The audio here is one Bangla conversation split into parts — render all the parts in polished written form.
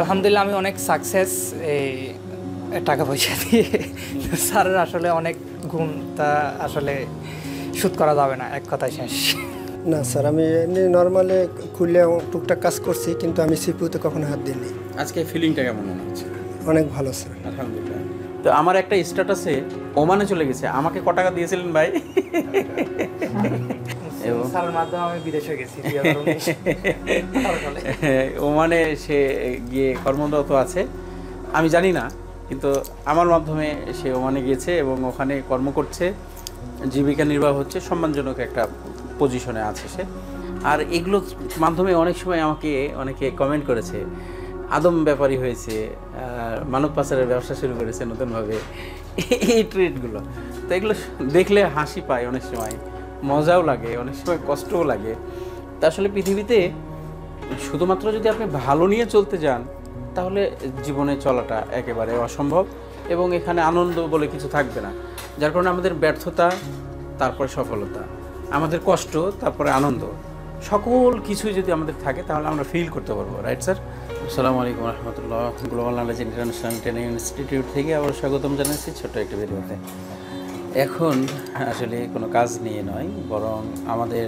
আলহামদুলিল্লাহ আমি অনেক সাকসেস এই টাকা পয়সা দিয়ে। স্যারের আসলে অনেক গুণ, তা আসলে শুট করা যাবে না, এক কথায় শেষ। না স্যার, আমি এমনি নর্মালে খুললে টুকটাক কাজ করছি, কিন্তু আমি সিপিউতে কখনো হাত দিইনি। আজকে ফিলিংটা কেমন মনে হচ্ছে? অনেক ভালো স্যার, আলহামদুলিল্লাহ। তো আমার একটা স্ট্যাটাসে ওমানে চলে গেছে, আমাকে ক টাকা দিয়েছিলেন ভাই? এবং স্যারের মাধ্যমে আমি বিদেশে গেছি। ওমানে সে গিয়ে কর্মরত আছে, আমি জানি না, কিন্তু আমার মাধ্যমে সে ওমানে গিয়েছে এবং ওখানে কর্ম করছে, জীবিকা নির্বাহ হচ্ছে, সম্মানজনক একটা পজিশনে আছে সে। আর এগুলোর মাধ্যমে অনেক সময় আমাকে অনেকে কমেন্ট করেছে, আদম ব্যাপারী হয়েছে, মানব পাচারের ব্যবসা শুরু করেছে নতুনভাবে, এই ট্রিটগুলো। তো এগুলো দেখলে হাসি পায়, অনেক সময় মজাও লাগে, অনেক সময় কষ্টও লাগে। তা আসলে পৃথিবীতে শুধুমাত্র যদি আপনি ভালো নিয়ে চলতে যান, তাহলে জীবনে চলাটা একেবারে অসম্ভব এবং এখানে আনন্দ বলে কিছু থাকবে না। যার কারণে আমাদের ব্যর্থতা, তারপরে সফলতা, আমাদের কষ্ট, তারপরে আনন্দ, সকল কিছুই যদি আমাদের থাকে তাহলে আমরা ফিল করতে পারবো। Right sir? আসসালামু আলাইকুম রহমতুল্লাহ। Global knowledge international training institute থেকে আবার স্বাগতম জানাচ্ছি ছোট্ট একটা ভিডিওতে। এখন আসলে কোনো কাজ নিয়ে নয়, বরং আমাদের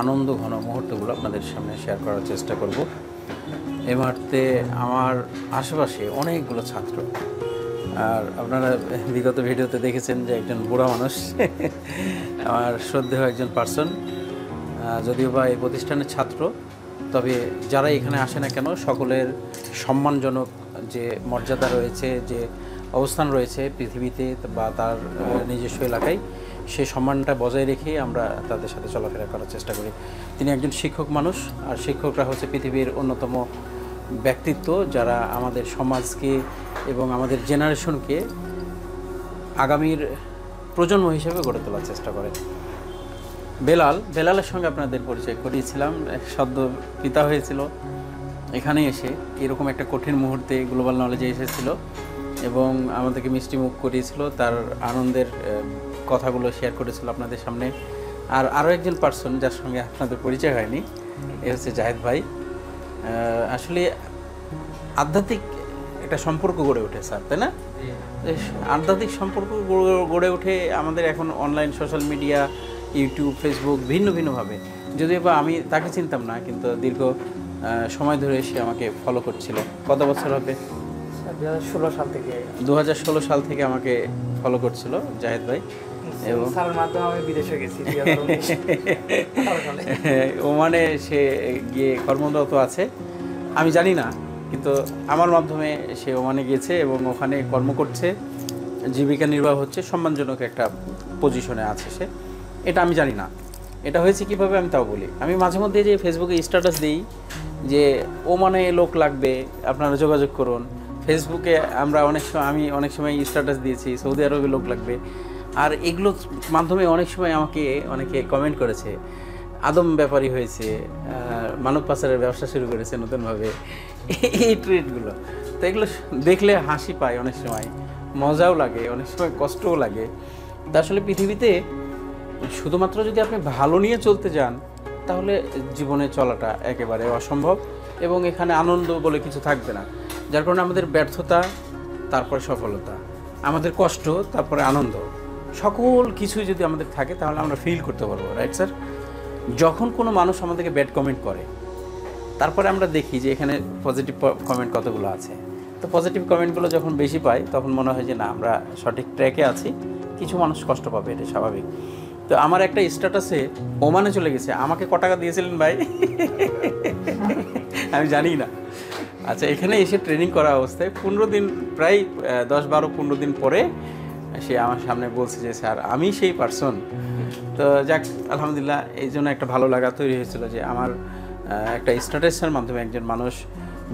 আনন্দ ঘন মুহূর্তগুলো আপনাদের সামনে শেয়ার করার চেষ্টা করব। এই মুহূর্তে আমার আশেপাশে অনেকগুলো ছাত্র, আর আপনারা বিগত ভিডিওতে দেখেছেন যে একজন বুড়া মানুষ আমার শ্রদ্ধেয় একজন পার্সন, যদিও বা এই প্রতিষ্ঠানের ছাত্র, তবে যারা এখানে আসে না কেন সকলের সম্মানজনক যে মর্যাদা রয়েছে, যে অবস্থান রয়েছে পৃথিবীতে বা তার নিজস্ব এলাকায়, সেই সম্মানটা বজায় রেখে আমরা তাদের সাথে চলাফেরা করার চেষ্টা করি। তিনি একজন শিক্ষক মানুষ, আর শিক্ষকরা হচ্ছে পৃথিবীর অন্যতম ব্যক্তিত্ব যারা আমাদের সমাজকে এবং আমাদের জেনারেশনকে আগামীর প্রজন্ম হিসেবে গড়ে তোলার চেষ্টা করে। বেলালের সঙ্গে আপনাদের পরিচয় করিয়েছিলাম, সদ্য পিতা হয়েছিল, এখানে এসে এরকম একটা কঠিন মুহূর্তে গ্লোবাল নলেজে এসেছিল এবং আমাদেরকে মিষ্টি মুখ করিয়েছিল, তার আনন্দের কথাগুলো শেয়ার করেছিল আপনাদের সামনে। আর আরও একজন পার্সন যার সঙ্গে আপনাদের পরিচয় হয়নি, এ হচ্ছে জাহেদ ভাই। আসলে আধ্যাত্মিক একটা সম্পর্ক গড়ে ওঠে স্যার, তাই না? আধ্যাত্মিক সম্পর্ক গড়ে ওঠে আমাদের এখন online social media, YouTube, Facebook, ভিন্ন ভিন্নভাবে। যদিও বা আমি তাকে চিনতাম না, কিন্তু দীর্ঘ সময় ধরে সে আমাকে ফলো করছিল। কত বছর হবে? 2016 সাল থেকে। 2016 সাল থেকে আমাকে ফলো করছিল জাহেদ ভাই, এবং স্যারের মাধ্যমে আমি বিদেশে গেছি। ওমানে সে গিয়ে কর্মরত আছে, আমি জানি না, কিন্তু আমার মাধ্যমে সে ওমানে গিয়েছে এবং ওখানে কর্ম করছে, জীবিকা নির্বাহ হচ্ছে, সম্মানজনক একটা পজিশনে আছে সে। এটা আমি জানি না, এটা হয়েছে কীভাবে আমি তাও বলি। আমি মাঝে মধ্যে যে ফেসবুকে স্ট্যাটাস দিই যে ওমানে লোক লাগবে, আপনারা যোগাযোগ করুন। ফেসবুকে আমি অনেক সময় স্ট্যাটাস দিয়েছি সৌদি আরবে লোক লাগবে, আর এগুলোর মাধ্যমে অনেক সময় আমাকে অনেকে কমেন্ট করেছে, আদম ব্যাপারী হয়েছে, মানব পাচারের ব্যবসা শুরু করেছে নতুনভাবে, এই ট্রিটগুলো। তো এগুলো দেখলে হাসি পায়, অনেক সময় মজাও লাগে, অনেক সময় কষ্টও লাগে। তা আসলে পৃথিবীতে শুধুমাত্র যদি আপনি ভালো নিয়ে চলতে যান, তাহলে জীবনে চলাটা একেবারে অসম্ভব এবং এখানে আনন্দ বলে কিছু থাকবে না। যার কারণে আমাদের ব্যর্থতা, তারপরে সফলতা, আমাদের কষ্ট, তারপরে আনন্দ, সকল কিছুই যদি আমাদের থাকে তাহলে আমরা ফিল করতে পারবো। Right sir? যখন কোনো মানুষ আমাদেরকে ব্যাড কমেন্ট করে, তারপরে আমরা দেখি যে এখানে পজিটিভ কমেন্ট কতগুলো আছে। তো পজিটিভ কমেন্টগুলো যখন বেশি পাই, তখন মনে হয় যে না, আমরা সঠিক ট্র্যাকে আছি। কিছু মানুষ কষ্ট পাবে, এটা স্বাভাবিক। তো আমার একটা স্ট্যাটাসে ওমানে চলে গেছে, আমাকে ক টাকা দিয়েছিলেন ভাই? আমি জানি না। আচ্ছা, এখানে এসে ট্রেনিং করা অবস্থায় 15 দিন, প্রায় 10-12-15 দিন পরে সে আমার সামনে বলছে যে স্যার আমি সেই পার্সন। তো যাক, আলহামদুলিল্লাহ, এই জন্য একটা ভালো লাগা তৈরি হয়েছিল যে আমার একটা স্ট্যাটাসের মাধ্যমে একজন মানুষ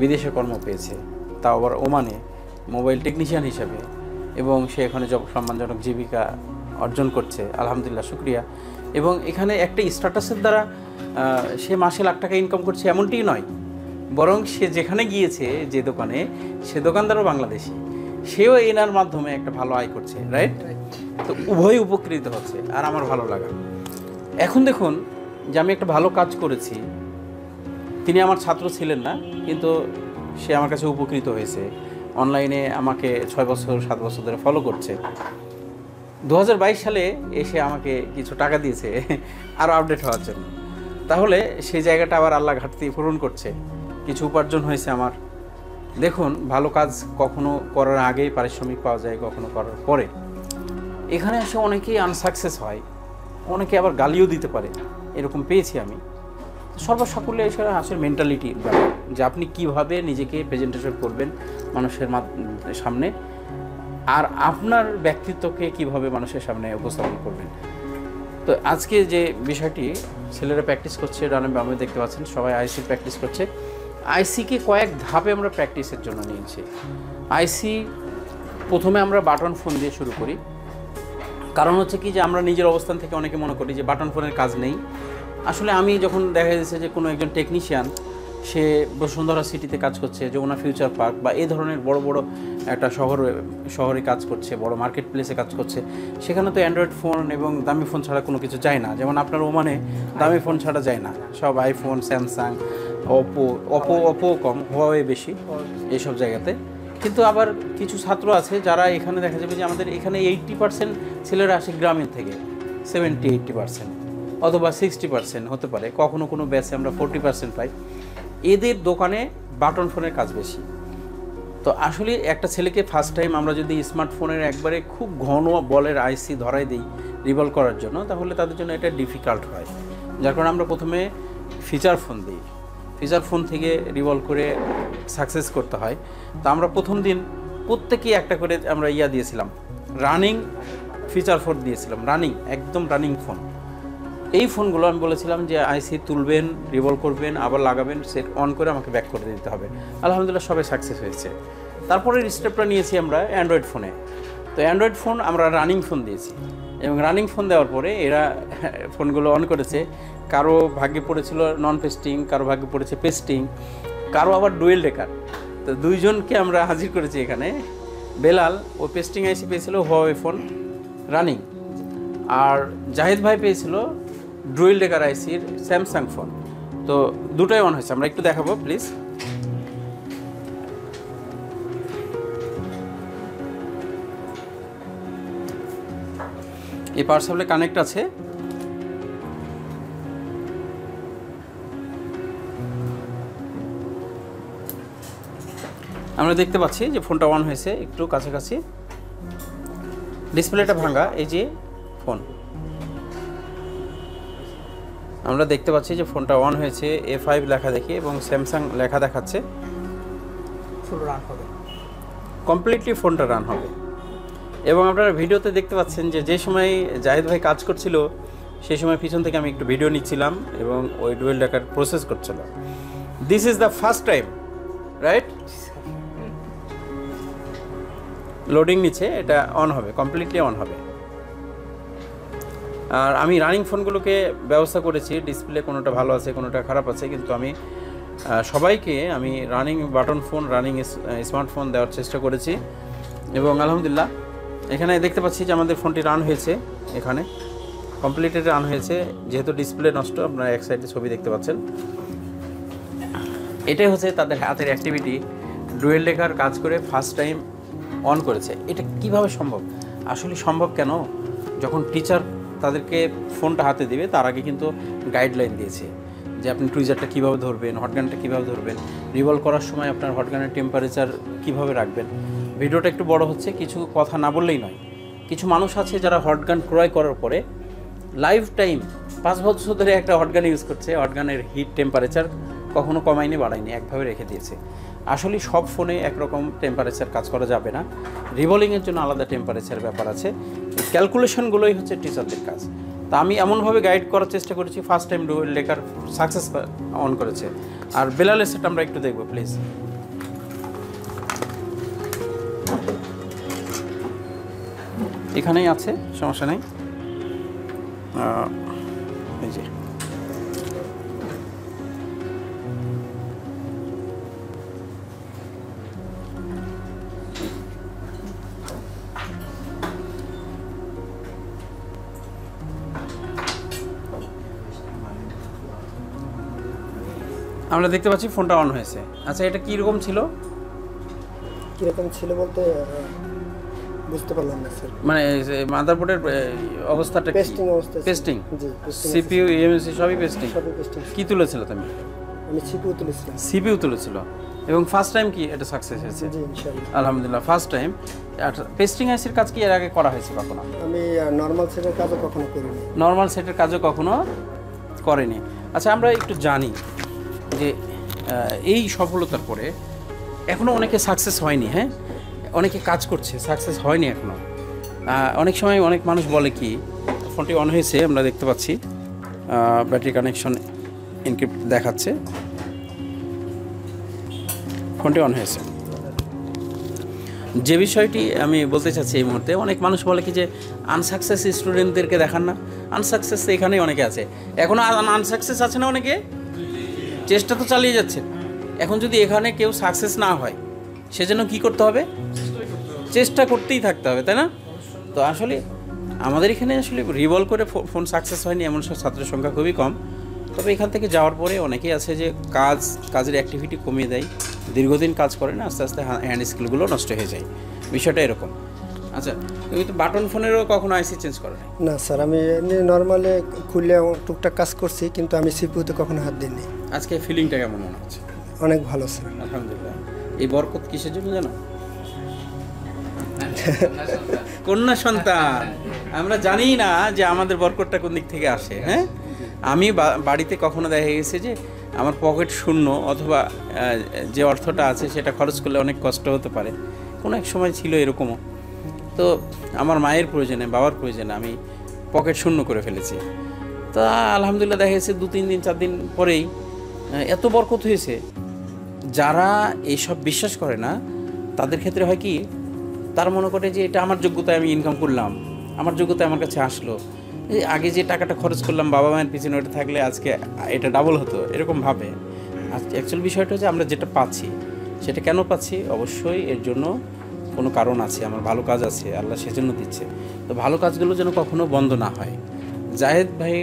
বিদেশে কর্ম পেয়েছে, তাও আবার ওমানে মোবাইল টেকনিশিয়ান হিসেবে, এবং সে এখানে সম্মানজনক জীবিকা অর্জন করছে। আলহামদুলিল্লাহ, শুক্রিয়া। এবং এখানে একটা স্ট্যাটাসের দ্বারা সে মাসে লাখ টাকা ইনকাম করছে এমনটিই নয়, বরং সে যেখানে গিয়েছে, যে দোকানে, সে দোকানদারও বাংলাদেশি, সেও এনার মাধ্যমে একটা ভালো আয় করছে। রাইট? তো উভয় উপকৃত হচ্ছে, আর আমার ভালো লাগা। এখন দেখুন যে আমি একটা ভালো কাজ করেছি। তিনি আমার ছাত্র ছিলেন না, কিন্তু সে আমার কাছে উপকৃত হয়েছে, অনলাইনে আমাকে 6 বছর 7 বছর ধরে ফলো করছে। 2022 সালে এসে আমাকে কিছু টাকা দিয়েছে আরও আপডেট হওয়ার জন্য। তাহলে সেই জায়গাটা আবার আল্লাহ ঘাটতি পূরণ করছে, কিছু উপার্জন হয়েছে আমার। দেখুন, ভালো কাজ কখনো করার আগেই পারিশ্রমিক পাওয়া যায়, কখনো করার পরে। এখানে এসে অনেকেই আনসাকসেস হয়, অনেকে আবার গালিও দিতে পারে, এরকম পেয়েছি আমি। সর্বসাকুল্যে এসে আসলে মেন্টালিটি ব্যাপার, যে আপনি কিভাবে নিজেকে প্রেজেন্টেশন করবেন মানুষের সামনে, আর আপনার ব্যক্তিত্বকে কিভাবে মানুষের সামনে উপস্থাপন করবেন। তো আজকে যে বিষয়টি ছেলেরা প্র্যাকটিস করছে, ডানে বামে দেখতে পাচ্ছেন সবাই আইসি প্র্যাকটিস করছে। আইসিকে কয়েক ধাপে আমরা প্র্যাকটিসের জন্য নিয়েছি। আইসি প্রথমে আমরা বাটন ফোন দিয়ে শুরু করি, কারণ হচ্ছে কি যে আমরা নিজের অবস্থান থেকে অনেকে মনে করি যে বাটন ফোনের কাজ নেই। আসলে আমি যখন দেখা যাচ্ছে যে কোনো একজন টেকনিশিয়ান সে বসুন্ধরা সিটিতে কাজ করছে, যমুনা ফিউচার পার্ক বা এই ধরনের বড় বড় একটা শহরে কাজ করছে, বড় মার্কেট প্লেসে কাজ করছে, সেখানে তো অ্যান্ড্রয়েড ফোন এবং দামি ফোন ছাড়া কোনো কিছু যায় না। যেমন আপনার ওমানে দামি ফোন ছাড়া যায় না, সব আইফোন, স্যামসাং, ওপো কম, হুয়াওয়ে বেশি এইসব জায়গাতে। কিন্তু আবার কিছু ছাত্র আছে যারা এখানে দেখা যাবে যে আমাদের এখানে 80% ছেলেরা আসে গ্রামের থেকে, 70-80% অথবা 60% হতে পারে, কখনো কোনো ব্যাচে আমরা 40% পাই। এদের দোকানে বাটন ফোনের কাজ বেশি। তো আসলে একটা ছেলেকে ফার্স্ট টাইম আমরা যদি স্মার্টফোনের একবারে খুব ঘন বলের আইসি ধরাই দিই রিভলভ করার জন্য, তাহলে তাদের জন্য এটা ডিফিকাল্ট হয়। যার কারণে আমরা প্রথমে ফিচার ফোন দিই, ফিচার ফোন থেকে রিভলভ করে সাকসেস করতে হয়। তো আমরা প্রথম দিন প্রত্যেকেই একটা করে আমরা দিয়েছিলাম, রানিং ফিচার ফোন দিয়েছিলাম, একদম রানিং ফোন। এই ফোনগুলো আমি বলেছিলাম যে আইসি তুলবেন, রিভলভ করবেন, আবার লাগাবেন, সেট অন করে আমাকে ব্যাক করে দিতে হবে। আলহামদুলিল্লাহ সবাই সাকসেস হয়েছে। তারপরের স্টেপটা নিয়েছি আমরা অ্যান্ড্রয়েড ফোনে। তো অ্যান্ড্রয়েড ফোন আমরা রানিং ফোন দিয়েছি, এবং রানিং ফোন দেওয়ার পরে এরা ফোনগুলো অন করেছে। কারো ভাগ্যে পড়েছিল নন পেস্টিং, কারো ভাগ্যে পড়েছে পেস্টিং, কারো আবার ডুয়েল ডেকার। তো দুইজনকে আমরা হাজির করেছি এখানে। বেলাল ও পেস্টিং আইসি পেয়েছিল হুয়াওয়ে ফোন রানিং, আর জাহিদ ভাই পেয়েছিল ডুয়েল ডেকার আইসির স্যামসাং ফোন। তো দুটোই অন হয়েছে, আমরা একটু দেখাবো প্লিজ। এই পাওয়ার সাপ্লাই কানেক্ট আছে। আমরা দেখতে পাচ্ছি যে ফোনটা অন হয়েছে, একটু কাছাকাছি, ডিসপ্লেটা ভাঙা। এই যে ফোন, আমরা দেখতে পাচ্ছি যে ফোনটা অন হয়েছে, A5 লেখা দেখি এবং স্যামসাং লেখা দেখাচ্ছে। ফুল রান হবে, কমপ্লিটলি ফোনটা রান হবে। এবং আপনারা ভিডিওতে দেখতে পাচ্ছেন যে যে সময় জাহিদ ভাই কাজ করছিল সেই সময় পিছন থেকে আমি একটু ভিডিও নিচ্ছিলাম এবং ওই ডুয়েল ডেকার প্রসেস করছিল। This is the first time, right? Loading নিচ্ছে, এটা অন হবে, কমপ্লিটলি অন হবে। আর আমি রানিং ফোনগুলোকে ব্যবস্থা করেছি, ডিসপ্লে কোনোটা ভালো আছে কোনোটা খারাপ আছে, কিন্তু আমি সবাইকে running button phone, running smartphone দেওয়ার চেষ্টা করেছি। এবং আলহামদুলিল্লাহ এখানে দেখতে পাচ্ছি যে আমাদের ফোনটি রান হয়েছে, এখানে কমপ্লিটেড রান হয়েছে। যেহেতু ডিসপ্লে নষ্ট, আপনারা এক সাইডে ছবি দেখতে পাচ্ছেন। এটাই হচ্ছে তাদের হাতের অ্যাক্টিভিটি। ডুয়েল ডেকার কাজ করে ফার্স্ট টাইম অন করেছে। এটা কিভাবে সম্ভব? আসলে সম্ভব কেন? যখন টিচার তাদেরকে ফোনটা হাতে দিবে তার আগে কিন্তু গাইডলাইন দিয়েছে যে আপনি টুইজারটা কীভাবে ধরবেন, হটগানটা কীভাবে ধরবেন, রিভলভ করার সময় আপনার হটগানের টেম্পারেচার কীভাবে রাখবেন। ভিডিওটা একটু বড় হচ্ছে, কিছু কথা না বললেই নয়। কিছু মানুষ আছে যারা হটগান ক্রয় করার পরে লাইফ টাইম 5 বছর ধরে একটা হটগান ইউজ করছে, হটগানের হিট টেম্পারেচার কখনো কমায়নি বাড়ায়নি, একভাবে রেখে দিয়েছে। আসলে সব ফোনে একরকম টেম্পারেচার কাজ করা যাবে না, রিভলিংয়ের জন্য আলাদা টেম্পারেচার ব্যাপার আছে। ক্যালকুলেশনগুলোই হচ্ছে টিচারদের কাজ। তা আমি এমনভাবে গাইড করার চেষ্টা করেছি, first time dual decker success on করেছে। আর বেলালের সেট আমরা একটু দেখবো প্লিজ। এখানেই আছে, সমস্যা নেই। এই যে আমরা দেখতে পাচ্ছি ফোনটা অন হয়েছে। আচ্ছা, এটা কীরকম ছিল? কীরকম ছিল বলতে বুঝতে পারলাম না স্যার। মানে মাদারবোর্ডের অবস্থাটা পেস্টিং অবস্থা। পেস্টিং, জি, সিপিইউ ইএমএসি সবই পেস্টিং। সবই পেস্টিং। কি তুলেছিল তুমি? আমি সিপিইউ তুলেছিলাম। সিপিইউ তুলেছিল এবং ফার্স্ট টাইম কি এটা সাকসেস হয়েছে? জি ইনশাআল্লাহ, আলহামদুলিল্লাহ ফার্স্ট টাইম। পেস্টিং আইসির কাজ কি এর আগে করা হয়েছে কখনো? আমি নরমাল সেটের কাজও কখনো করিনি। নরমাল সেটের কাজও কখনো করেনি। আচ্ছা, আমরা একটু জানি যে এই সফলতার পরে এখনও অনেকে সাকসেস হয়নি। হ্যাঁ, অনেকে কাজ করছে, সাকসেস হয়নি এখনও। অনেক সময় অনেক মানুষ বলে কি, ফোনটি অন হয়েছে, আমরা দেখতে পাচ্ছি ব্যাটারি কানেকশন এনক্রিপ্ট দেখাচ্ছে, ফোনটি অন হয়েছে। যে বিষয়টি আমি বলতে চাচ্ছি এই মুহূর্তে, অনেক মানুষ বলে কি যে আনসাকসেস স্টুডেন্টদেরকে দেখান না। আনসাকসেস এখানেই অনেকে আছে, এখনও আনসাকসেস আছে না অনেকে, চেষ্টা তো চালিয়ে যাচ্ছে। এখন যদি এখানে কেউ সাকসেস না হয়, সেজন্য কি করতে হবে? চেষ্টা করতেই থাকতে হবে, তাই না? তো আসলে আমাদের এখানে আসলে রিভলভ করে ফোন সাকসেস হয়নি এমন সব ছাত্রের সংখ্যা খুবই কম। তবে এখান থেকে যাওয়ার পরে অনেকেই আছে যে কাজের অ্যাক্টিভিটি কমিয়ে দেয়, দীর্ঘদিন কাজ করে না, আস্তে আস্তে হ্যান্ড স্কিলগুলো নষ্ট হয়ে যায়, বিষয়টা এরকম। আচ্ছা, তুমি তো বাটন ফোনেরও কখনো আইসি চেঞ্জ করো না? না স্যার, আমি এমনি নর্মালে খুলে টুকটাক কাজ করছি, কিন্তু আমি সিপিইউতে কখনো হাত দিইনি। আজকে ফিলিংটা কেমন মনে হচ্ছে? অনেক ভালো স্যার, আলহামদুলিল্লাহ। এই বরকত কিসের জন্য জানো? কন্যা সন্তান। আমরা জানি না যে আমাদের বরকতটা কোন দিক থেকে আসে। হ্যাঁ, আমি বাড়িতে কখনো দেখা গেছে যে আমার পকেট শূন্য, অথবা যে অর্থটা আছে সেটা খরচ করলে অনেক কষ্ট হতে পারে, কোনো এক সময় ছিল এরকমও। তো আমার মায়ের প্রয়োজনে, বাবার প্রয়োজনে আমি পকেট শূন্য করে ফেলেছি। তা আলহামদুলিল্লাহ দেখা গেছে 2-3 দিন 4 দিন পরেই এত বরকত হয়েছে। যারা এইসব বিশ্বাস করে না তাদের ক্ষেত্রে হয় কি, তার মনে করে যে এটা আমার যোগ্যতায় আমি ইনকাম করলাম, আমার যোগ্যতায় আমার কাছে আসলো, আগে যে টাকাটা খরচ করলাম বাবা মায়ের পিছনে, ওটা থাকলে আজকে এটা ডাবল হতো, এরকম ভাবে। অ্যাকচুয়াল বিষয়টা হচ্ছে আমরা যেটা পাচ্ছি সেটা কেন পাচ্ছি? অবশ্যই এর জন্য কোনো কারণ আছে, আমার ভালো কাজ আছে, আল্লাহ সেজন্য দিচ্ছে। তো ভালো কাজগুলো যেন কখনো বন্ধ না হয়। জাহেদ ভাই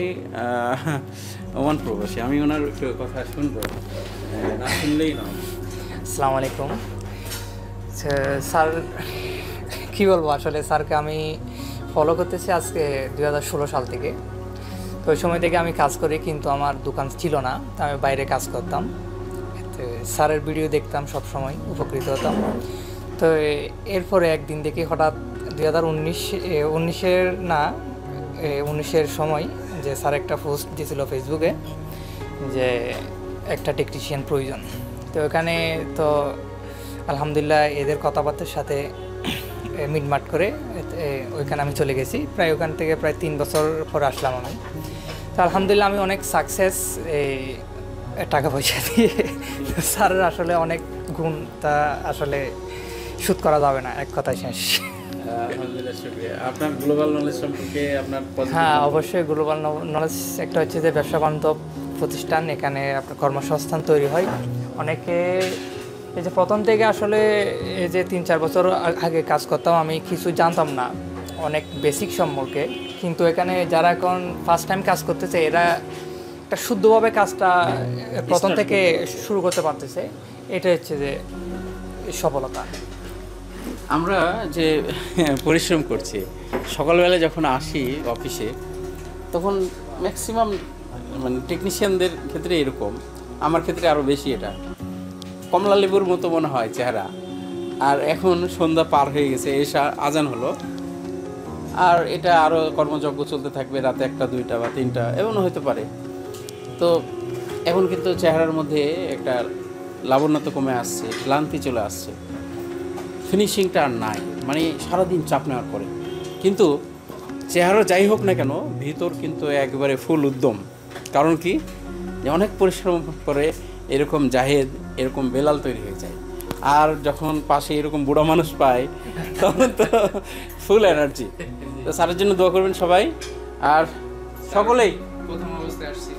ওমান প্রবাসী, আমি ওনার একটু কথা শুনবো, না শুনলেই নয়। আসসালামু আলাইকুম স্যার। কী বলবো, আসলে স্যারকে আমি ফলো করতেছি আজকে 2016 সাল থেকে। তো ওই সময় থেকে আমি কাজ করি, কিন্তু আমার দোকান ছিল না, তো আমি বাইরে কাজ করতাম। তো স্যারের ভিডিও দেখতাম, সব সময় উপকৃত হতাম। তো এরপরে একদিন দেখি হঠাৎ 2019-এর সময় যে স্যার একটা পোস্ট দিয়েছিল ফেসবুকে যে একটা টেকনিশিয়ান প্রয়োজন। তো ওখানে তো আলহামদুলিল্লাহ এদের কথাবার্তার সাথে মিটমাট করে ওইখানে আমি চলে গেছি। প্রায় ওখান থেকে প্রায় 3 বছর পর আসলাম আমি। তো আলহামদুলিল্লাহ আমি অনেক সাকসেস টাকা পয়সা দিয়ে। স্যারের আসলে অনেক গুণ, তা আসলে শুট করা যাবে না, এক কথায় শেষ। আলহামদুলিল্লাহ, শুকরিয়া। আপনার গ্লোবাল নলেজ সম্পর্কে আপনার? হ্যাঁ, অবশ্যই গ্লোবাল নলেজ একটা হচ্ছে যে ব্যবসা বান্ধব প্রতিষ্ঠান, এখানে আপনার কর্মসংস্থান তৈরি হয়। অনেকে এই যে প্রথম থেকে আসলে এই যে 3-4 বছর আগে কাজ করতাম, আমি কিছু জানতাম না অনেক বেসিক সম্পর্কে, কিন্তু এখানে যারা এখন ফার্স্ট টাইম কাজ করতেছে এরা একটা শুদ্ধভাবে কাজটা প্রথম থেকে শুরু করতে পারতেছে, এটা হচ্ছে যে সফলতা। আমরা যে পরিশ্রম করছি, সকালবেলা যখন আসি অফিসে, তখন ম্যাক্সিমাম মানে টেকনিশিয়ানদের ক্ষেত্রে এরকম, আমার ক্ষেত্রে আরও বেশি, এটা কমলা লেবুর মতো মনে হয় চেহারা। আর এখন সন্ধ্যা পার হয়ে গেছে, এসা আজান হলো, আর এটা আরও কর্মযজ্ঞ চলতে থাকবে, রাতে 1টা 2টা বা 3টা এমনও হতে পারে। তো এখন কিন্তু চেহারার মধ্যে একটা লাবণ্যতা কমে আসছে, ক্লান্তি চলে আসছে, ফিনিশিংটা আর নাই, মানে সারাদিন চাপ নেওয়ার পরে। কিন্তু চেহারা যাই হোক না কেন, ভিতর কিন্তু একবারে ফুল উদ্যম। কারণ কি, যে অনেক পরিশ্রম করে এরকম জাহেদ, এরকম বেলাল তৈরি হয়ে যায়। আর যখন পাশে এরকম বুড়া মানুষ পায় তখন তো ফুল এনার্জি। তো স্যারের জন্য দোয়া করবেন সবাই। আর সকলেই প্রথম অবস্থায় আসছি,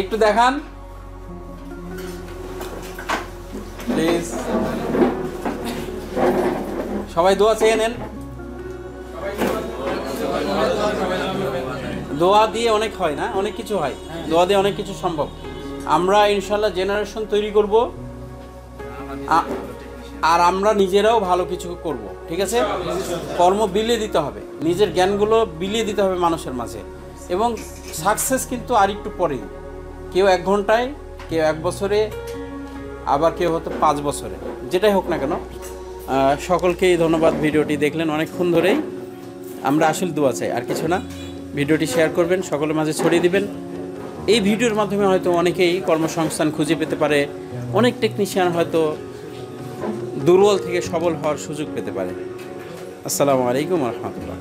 একটু দেখান প্লিজ। সবাই দোয়া চেয়ে নেন। দোয়া দিয়ে অনেক হয় না, অনেক কিছু হয়, দোয়া দিয়ে অনেক কিছু সম্ভব। আমরা ইনশাল্লাহ জেনারেশন তৈরি করব, আর আমরা নিজেরাও ভালো কিছু করব, ঠিক আছে? কর্ম বিলিয়ে দিতে হবে, নিজের জ্ঞানগুলো বিলিয়ে দিতে হবে মানুষের মাঝে। এবং সাকসেস কিন্তু আর একটু পরেই, কেউ 1 ঘন্টায়, কেউ 1 বছরে, আবার কেউ হয়তো 5 বছরে, যেটাই হোক না কেন। সকলকেই ধন্যবাদ, ভিডিওটি দেখলেন অনেকক্ষণ ধরেই। আমরা আসল দোয়া চাই, আর কিছু না। ভিডিওটি শেয়ার করবেন, সকলের মাঝে ছড়িয়ে দিবেন। এই ভিডিওর মাধ্যমে হয়তো অনেকেই কর্মসংস্থান খুঁজে পেতে পারে, অনেক টেকনিশিয়ান হয়তো দুর্বল থেকে সবল হওয়ার সুযোগ পেতে পারে। আসসালামু আলাইকুম ওয়া রাহমাতুল্লাহ।